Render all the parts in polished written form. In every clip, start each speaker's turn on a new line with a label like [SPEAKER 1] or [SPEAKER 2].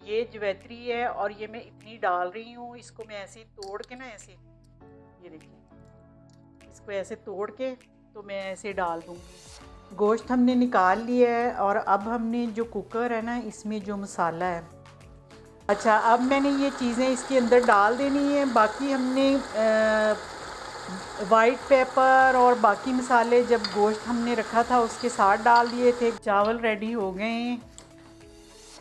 [SPEAKER 1] ये जवैत्री है और ये मैं इतनी डाल रही हूँ। इसको मैं ऐसे तोड़ के ना, ऐसे ये देखिए, इसको ऐसे तोड़ के तो मैं ऐसे डाल दूँगी। गोश्त हमने निकाल लिया है और अब हमने जो कुकर है ना, इसमें जो मसाला है, अच्छा अब मैंने ये चीज़ें इसके अंदर डाल देनी है। बाकी हमने वाइट पेपर और बाकी मसाले जब गोश्त हमने रखा था उसके साथ डाल दिए थे। चावल रेडी हो गए हैं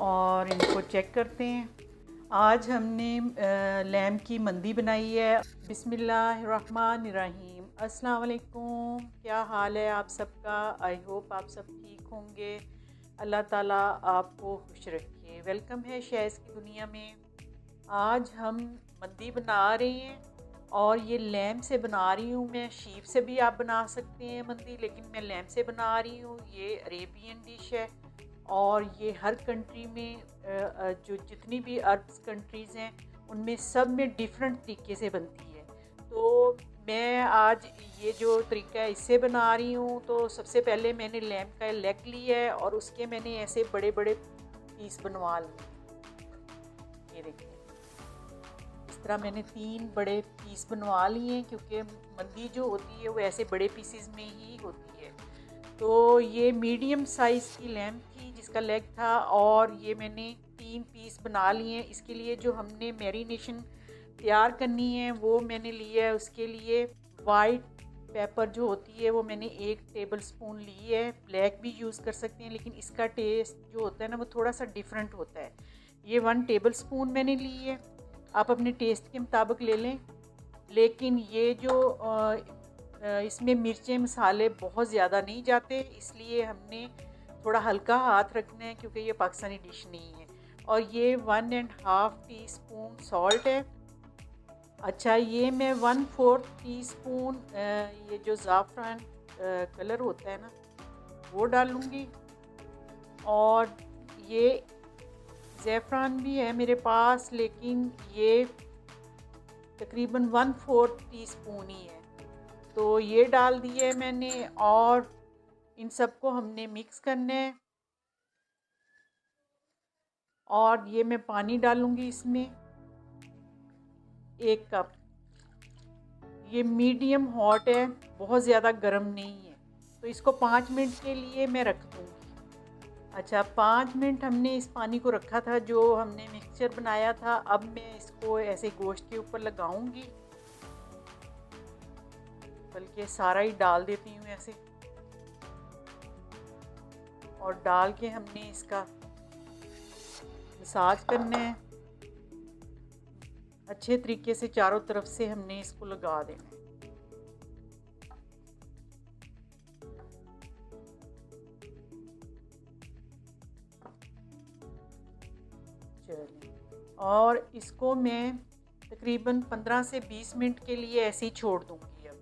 [SPEAKER 1] और इनको चेक करते हैं। आज हमने लैम की मंदी बनाई है। बिस्मिल्लाहिर्रहमानिर्रहीम। अस्सलाम वालेकुम, क्या हाल है आप सबका? आई होप आप सब ठीक होंगे। अल्लाह ताला आपको खुश रखे। वेलकम है शैज़ की दुनिया में। आज हम मंदी बना रहे हैं और ये लैम से बना रही हूँ मैं। शीप से भी आप बना सकते हैं मंदी, लेकिन मैं लैम से बना रही हूँ। ये अरेबियन डिश है और ये हर कंट्री में जो जितनी भी अरब्स कंट्रीज़ हैं उनमें सब में डिफरेंट तरीके से बनती है। तो मैं आज ये जो तरीका है इससे बना रही हूँ। तो सबसे पहले मैंने लैम का लेग लिया है और उसके मैंने ऐसे बड़े बड़े पीस बनवा लिए। ये देखिए, इस तरह मैंने 3 बड़े पीस बनवा लिए हैं, क्योंकि मंदी जो होती है वो ऐसे बड़े पीसेस में ही होती है। तो ये मीडियम साइज़ की लैम थी जिसका लेग था और ये मैंने 3 पीस बना लिए हैं। इसके लिए जो हमने मैरिनेशन तैयार करनी है वो मैंने लिया है। उसके लिए वाइट पेपर जो होती है वो मैंने 1 टेबल स्पून ली है। ब्लैक भी यूज़ कर सकते हैं, लेकिन इसका टेस्ट जो होता है ना वो थोड़ा सा डिफरेंट होता है। ये 1 टेबल स्पून मैंने ली है। आप अपने टेस्ट के मुताबिक ले लें, लेकिन ये जो इसमें मिर्चें मसाले बहुत ज़्यादा नहीं जाते, इसलिए हमने थोड़ा हल्का हाथ रखना है क्योंकि ये पाकिस्तानी डिश नहीं है। और ये 1.5 टीस्पून सॉल्ट है। अच्छा, ये मैं 1/4 टीस्पून ये जो ज़ाफ़रान कलर होता है ना वो डालूँगी। और ये ज़ैफ़रान भी है मेरे पास, लेकिन ये तकरीबन 1/4 टीस्पून ही है। तो ये डाल दिए मैंने और इन सबको हमने मिक्स करना है। और ये मैं पानी डालूँगी इसमें 1 कप। ये मीडियम हॉट है, बहुत ज़्यादा गर्म नहीं है। तो इसको 5 मिनट के लिए मैं रख दूँगी। अच्छा, 5 मिनट हमने इस पानी को रखा था जो हमने मिक्सचर बनाया था। अब मैं इसको ऐसे गोश्त के ऊपर लगाऊंगी, बल्कि सारा ही डाल देती हूँ ऐसे। और डाल के हमने इसका मसाज करना है अच्छे तरीके से, चारों तरफ से हमने इसको लगा देना है। चलिए, और इसको मैं तकरीबन 15 से 20 मिनट के लिए ऐसे ही छोड़ दूँगी। अब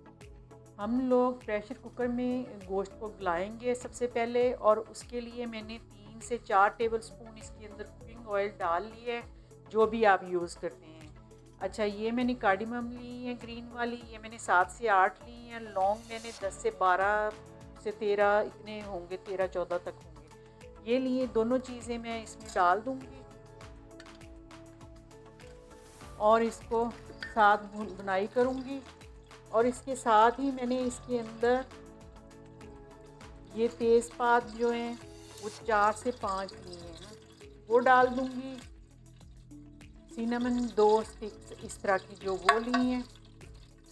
[SPEAKER 1] हम लोग प्रेशर कुकर में गोश्त को गलाएंगे सबसे पहले, और उसके लिए मैंने 3 से 4 टेबल स्पून इसके अंदर कुकिंग ऑयल डाल लिया है, जो भी आप यूज़ करते हैं। अच्छा, ये मैंने कार्डमम ली है ग्रीन वाली, ये मैंने 7 से 8 ली हैं। लौंग मैंने 10 से 12 से 13 इतने होंगे, 13-14 तक होंगे। ये लिए, दोनों चीज़ें मैं इसमें डाल दूँगी और इसको साथ बुनाई करूँगी। और इसके साथ ही मैंने इसके अंदर ये तेज़पात जो हैं वो 4 से 5 लिए हैं ना, वो डाल दूँगी। सिनेमन 2 स्टिक्स इस तरह की जो वो ली हैं।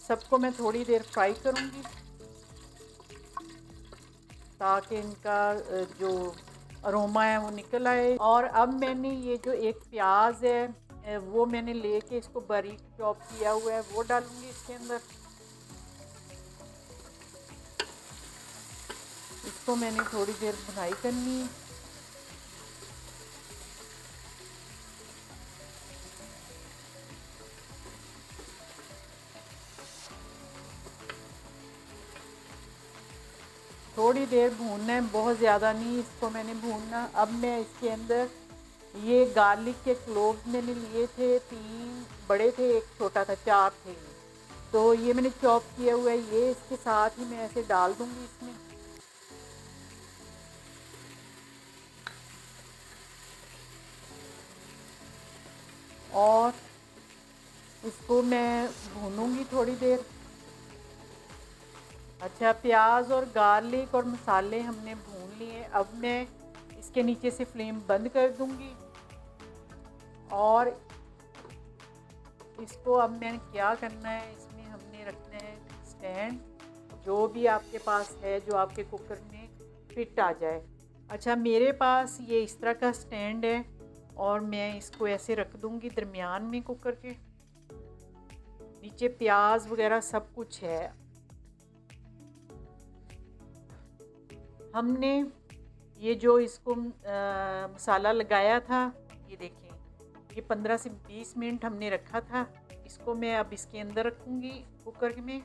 [SPEAKER 1] सबको मैं थोड़ी देर फ्राई करूँगी ताकि इनका जो अरोमा है वो निकल आए। और अब मैंने ये जो एक प्याज है वो मैंने लेके इसको बारीक चॉप किया हुआ है, वो डालूँगी इसके अंदर। इसको मैंने थोड़ी देर भुनाई करनी है। थोड़ी देर भूनना है, बहुत ज़्यादा नहीं इसको मैंने भूनना। अब मैं इसके अंदर ये गार्लिक के क्लोव्स मैंने लिए थे, 3 बड़े थे, 1 छोटा था, 4 थे। तो ये मैंने चॉप किया हुआ है, ये इसके साथ ही मैं ऐसे डाल दूँगी इसमें। और इसको मैं भूनूंगी थोड़ी देर। अच्छा, प्याज और गार्लिक और मसाले हमने भून लिए। अब मैं इसके नीचे से फ्लेम बंद कर दूंगी और इसको अब मैंने क्या करना है, इसमें हमने रखना है स्टैंड, जो भी आपके पास है, जो आपके कुकर में फिट आ जाए। अच्छा, मेरे पास ये इस तरह का स्टैंड है और मैं इसको ऐसे रख दूंगी दरमियान में कुकर के। नीचे प्याज वगैरह सब कुछ है। हमने ये जो इसको मसाला लगाया था, ये देखें, ये 15 से 20 मिनट हमने रखा था। इसको मैं अब इसके अंदर रखूँगी कुकर में।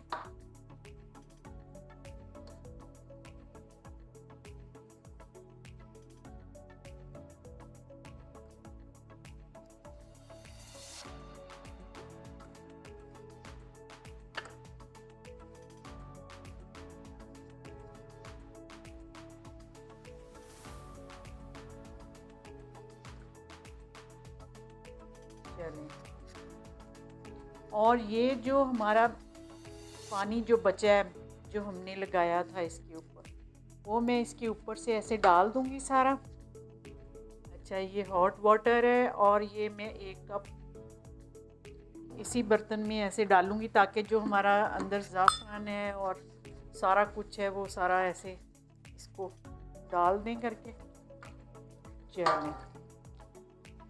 [SPEAKER 1] और ये जो हमारा पानी जो बचा है, जो हमने लगाया था इसके ऊपर, वो मैं इसके ऊपर से ऐसे डाल दूंगी सारा। अच्छा, ये हॉट वाटर है और ये मैं 1 कप इसी बर्तन में ऐसे डालूंगी ताकि जो हमारा अंदर ज़ाफ़रान है और सारा कुछ है वो सारा ऐसे इसको डाल दें करके। चलें,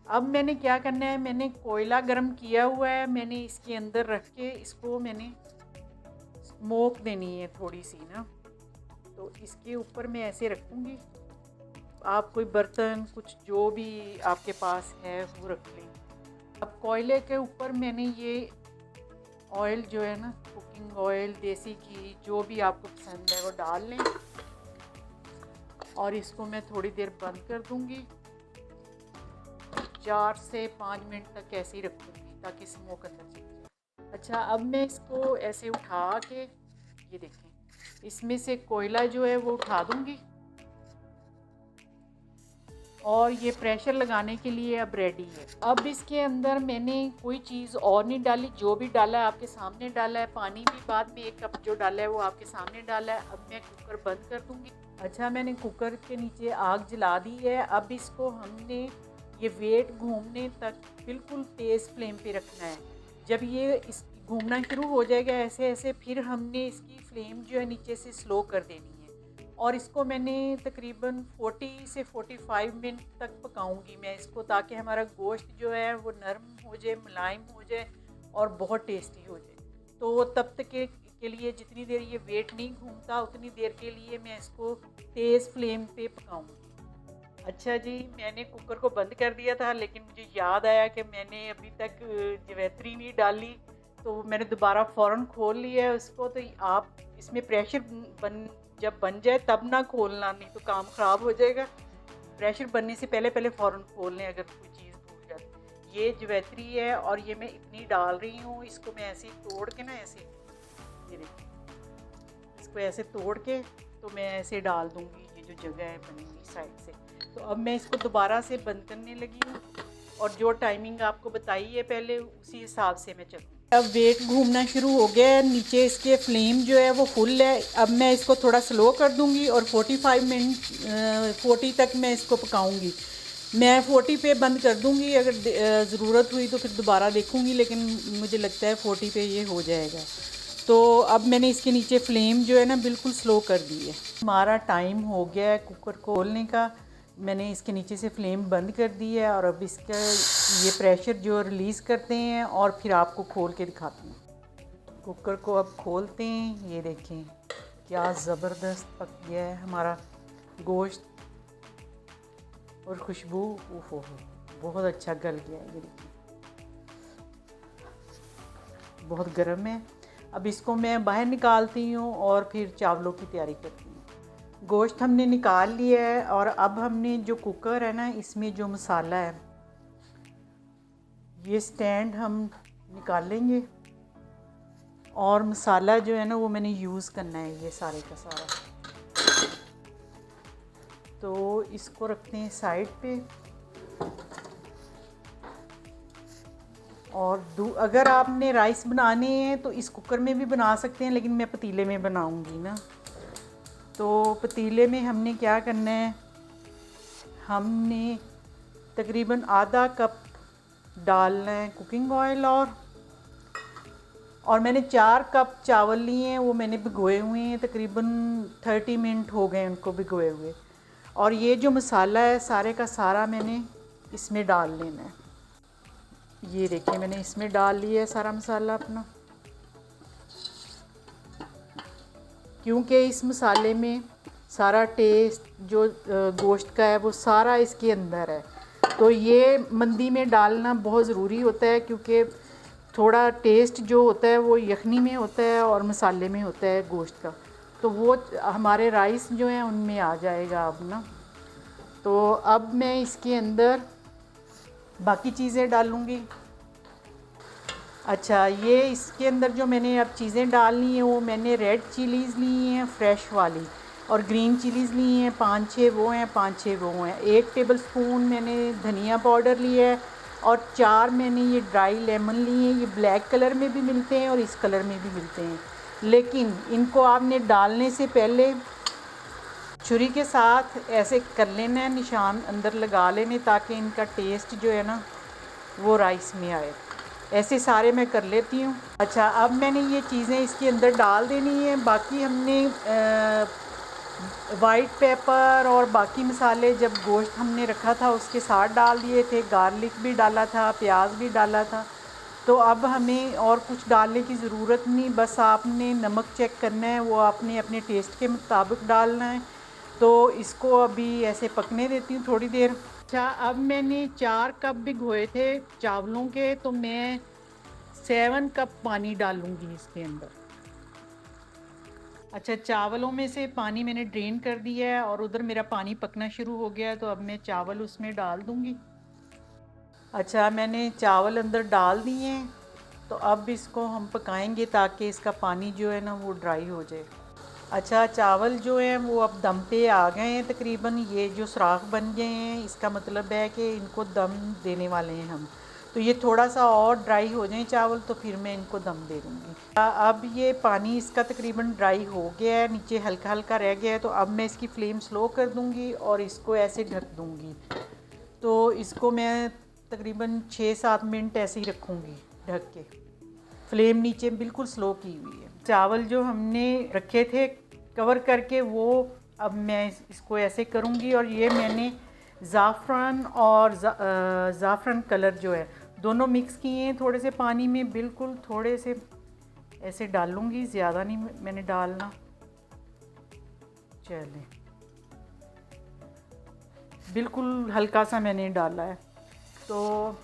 [SPEAKER 1] अब मैंने क्या करना है, मैंने कोयला गरम किया हुआ है, मैंने इसके अंदर रख के इसको मैंने स्मोक देनी है थोड़ी सी ना। तो इसके ऊपर मैं ऐसे रखूँगी। आप कोई बर्तन कुछ जो भी आपके पास है वो रख लें। अब कोयले के ऊपर मैंने ये ऑयल जो है ना, कुकिंग ऑयल, देसी घी, जो भी आपको पसंद है वो डाल लें और इसको मैं थोड़ी देर बंद कर दूँगी। 4 से 5 मिनट तक ऐसे ही रखूँगी ताकि स्मोक अंदर चली जाए। अच्छा, अब मैं इसको ऐसे उठा के, ये देखें, इसमें से कोयला जो है वो उठा दूँगी और ये प्रेशर लगाने के लिए अब रेडी है। अब इसके अंदर मैंने कोई चीज़ और नहीं डाली, जो भी डाला है आपके सामने डाला है। पानी भी बाद में 1 कप जो डाला है वो आपके सामने डाला है। अब मैं कुकर बंद कर दूँगी। अच्छा, मैंने कुकर के नीचे आग जला दी है। अब इसको हमने ये वेट घूमने तक बिल्कुल तेज़ फ्लेम पे रखना है। जब ये इस घूमना शुरू हो जाएगा ऐसे ऐसे, फिर हमने इसकी फ्लेम जो है नीचे से स्लो कर देनी है और इसको मैंने तकरीबन 40 से 45 मिनट तक पकाऊंगी मैं इसको, ताकि हमारा गोश्त जो है वो नरम हो जाए, मुलायम हो जाए और बहुत टेस्टी हो जाए। तो तब तक के लिए जितनी देर ये वेट नहीं घूमता उतनी देर के लिए मैं इसको तेज़ फ्लेम पे पकाऊंगी। अच्छा जी, मैंने कुकर को बंद कर दिया था, लेकिन मुझे याद आया कि मैंने अभी तक जवैत्री नहीं डाली, तो मैंने दोबारा फ़ौरन खोल लिया है उसको। तो आप इसमें प्रेशर जब बन जाए तब ना खोलना, नहीं तो काम ख़राब हो जाएगा। प्रेशर बनने से पहले पहले फ़ौरन खोल लें अगर कोई चीज़ भूल जाए। ये जवैत्री है और ये मैं इतनी डाल रही हूँ, इसको मैं ऐसे ही तोड़ के ना, ऐसे ये देखिए, इसको ऐसे तोड़ के तो मैं ऐसे डाल दूँगी ये जो जगह है बनी हुई साइड से। तो अब मैं इसको दोबारा से बंद करने लगी हूँ और जो टाइमिंग आपको बताई है पहले, उसी हिसाब से मैं चलूँगी। अब वेट घूमना शुरू हो गया है, नीचे इसके फ्लेम जो है वो फुल है। अब मैं इसको थोड़ा स्लो कर दूँगी और 45 मिनट 40 तक मैं इसको पकाऊँगी। मैं 40 पे बंद कर दूँगी, अगर ज़रूरत हुई तो फिर दोबारा देखूँगी, लेकिन मुझे लगता है 40 पे ये हो जाएगा। तो अब मैंने इसके नीचे फ्लेम जो है ना बिल्कुल स्लो कर दी है। हमारा टाइम हो गया है कुकर को खोलने का। मैंने इसके नीचे से फ्लेम बंद कर दी है और अब इसका ये प्रेशर जो रिलीज़ करते हैं और फिर आपको खोल के दिखाती हूँ। कुकर को अब खोलते हैं। ये देखें क्या ज़बरदस्त पक गया है हमारा गोश्त और खुशबू, ओहो बहुत अच्छा गल गया है। ये देखिए बहुत गर्म है। अब इसको मैं बाहर निकालती हूँ और फिर चावलों की तैयारी करती हूँ। गोश्त हमने निकाल लिया है और अब हमने जो कुकर है ना, इसमें जो मसाला है, ये स्टैंड हम निकालेंगे और मसाला जो है ना वो मैंने यूज़ करना है ये सारे का सारा। तो इसको रखते हैं साइड पे। और अगर आपने राइस बनाने हैं तो इस कुकर में भी बना सकते हैं, लेकिन मैं पतीले में बनाऊंगी ना। तो पतीले में हमने क्या करना है, हमने तकरीबन आधा कप डालना है कुकिंग ऑयल, और मैंने 4 कप चावल लिए हैं, वो मैंने भिगोए हुए हैं, तकरीबन 30 मिनट हो गए उनको भिगोए हुए। और ये जो मसाला है सारे का सारा मैंने इसमें डाल लेना है। ये देखिए मैंने इसमें डाल लिया है सारा मसाला अपना, क्योंकि इस मसाले में सारा टेस्ट जो गोश्त का है वो सारा इसके अंदर है। तो ये मंदी में डालना बहुत ज़रूरी होता है, क्योंकि थोड़ा टेस्ट जो होता है वो यखनी में होता है और मसाले में होता है गोश्त का, तो वो हमारे राइस जो हैं उनमें आ जाएगा अब ना। तो अब मैं इसके अंदर बाकी चीज़ें डालूँगी। अच्छा, ये इसके अंदर जो मैंने अब चीज़ें डालनी है, वो मैंने रेड चिलीज़ ली हैं फ्रेश वाली, और ग्रीन चिलीज़ ली हैं 5-6 वो हैं, 5-6 वो हैं। 1 टेबलस्पून मैंने धनिया पाउडर लिया है, और 4 मैंने ये ड्राई लेमन लिए हैं। ये ब्लैक कलर में भी मिलते हैं और इस कलर में भी मिलते हैं, लेकिन इनको आपने डालने से पहले छुरी के साथ ऐसे कर लेना है, निशान अंदर लगा लेने, ताकि इनका टेस्ट जो है ना वो राइस में आए। ऐसे सारे मैं कर लेती हूँ। अच्छा, अब मैंने ये चीज़ें इसके अंदर डाल देनी है। बाकी हमने वाइट पेपर और बाकी मसाले जब गोश्त हमने रखा था उसके साथ डाल दिए थे, गार्लिक भी डाला था, प्याज भी डाला था। तो अब हमें और कुछ डालने की ज़रूरत नहीं, बस आपने नमक चेक करना है, वो आपने अपने टेस्ट के मुताबिक डालना है। तो इसको अभी ऐसे पकने देती हूँ थोड़ी देर। अच्छा, अब मैंने 4 कप भिगोए थे चावलों के, तो मैं 7 कप पानी डालूँगी इसके अंदर। अच्छा, चावलों में से पानी मैंने ड्रेन कर दिया है और उधर मेरा पानी पकना शुरू हो गया है, तो अब मैं चावल उसमें डाल दूँगी। अच्छा, मैंने चावल अंदर डाल दिए हैं, तो अब इसको हम पकाएंगे ताकि इसका पानी जो है ना वो ड्राई हो जाए। अच्छा, चावल जो हैं वो अब दम पे आ गए हैं तकरीबन, ये जो सुराख बन गए हैं इसका मतलब है कि इनको दम देने वाले हैं हम। तो ये थोड़ा सा और ड्राई हो जाएं चावल, तो फिर मैं इनको दम दे दूँगी। अब ये पानी इसका तकरीबन ड्राई हो गया है, नीचे हल्का हल्का रह गया है, तो अब मैं इसकी फ्लेम स्लो कर दूँगी और इसको ऐसे ढक दूँगी। तो इसको मैं तकरीबन 6-7 मिनट ऐसे ही रखूँगी ढक के। फ्लेम नीचे बिल्कुल स्लो की हुई है। चावल जो हमने रखे थे कवर करके, वो अब मैं इसको ऐसे करूँगी, और ये मैंने ज़ाफ़रान और ज़ाफ़रान कलर जो है दोनों मिक्स किए हैं थोड़े से पानी में, बिल्कुल थोड़े से ऐसे डालूँगी, ज़्यादा नहीं मैंने डालना। चलें, बिल्कुल हल्का सा मैंने डाला है। तो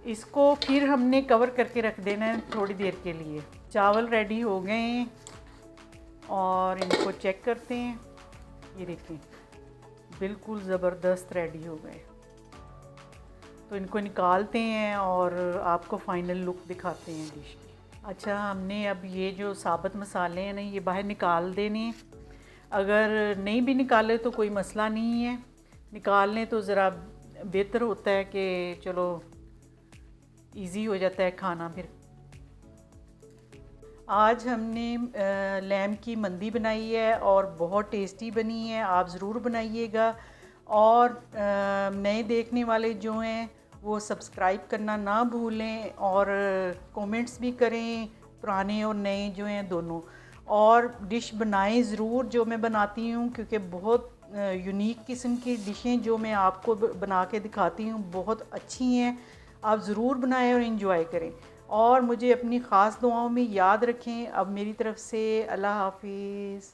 [SPEAKER 1] इसको फिर हमने कवर करके रख देना है थोड़ी देर के लिए। चावल रेडी हो गए हैं और इनको चेक करते हैं। ये देखें, बिल्कुल ज़बरदस्त रेडी हो गए। तो इनको निकालते हैं और आपको फ़ाइनल लुक दिखाते हैं डिश की। अच्छा, हमने अब ये जो साबुत मसाले हैं ना ये बाहर निकाल देने। अगर नहीं भी निकाले तो कोई मसला नहीं है, निकाल लें तो ज़रा बेहतर होता है कि चलो इजी हो जाता है खाना। फिर आज हमने लैम की मंदी बनाई है और बहुत टेस्टी बनी है, आप ज़रूर बनाइएगा। और नए देखने वाले जो हैं वो सब्सक्राइब करना ना भूलें, और कमेंट्स भी करें, पुराने और नए जो हैं दोनों। और डिश बनाएं ज़रूर जो मैं बनाती हूँ, क्योंकि बहुत यूनिक किस्म की डिशें जो मैं आपको बना के दिखाती हूँ बहुत अच्छी हैं। आप ज़रूर बनाएं और इन्जॉय करें, और मुझे अपनी ख़ास दुआओं में याद रखें। अब मेरी तरफ़ से अल्लाह हाफ़िज़।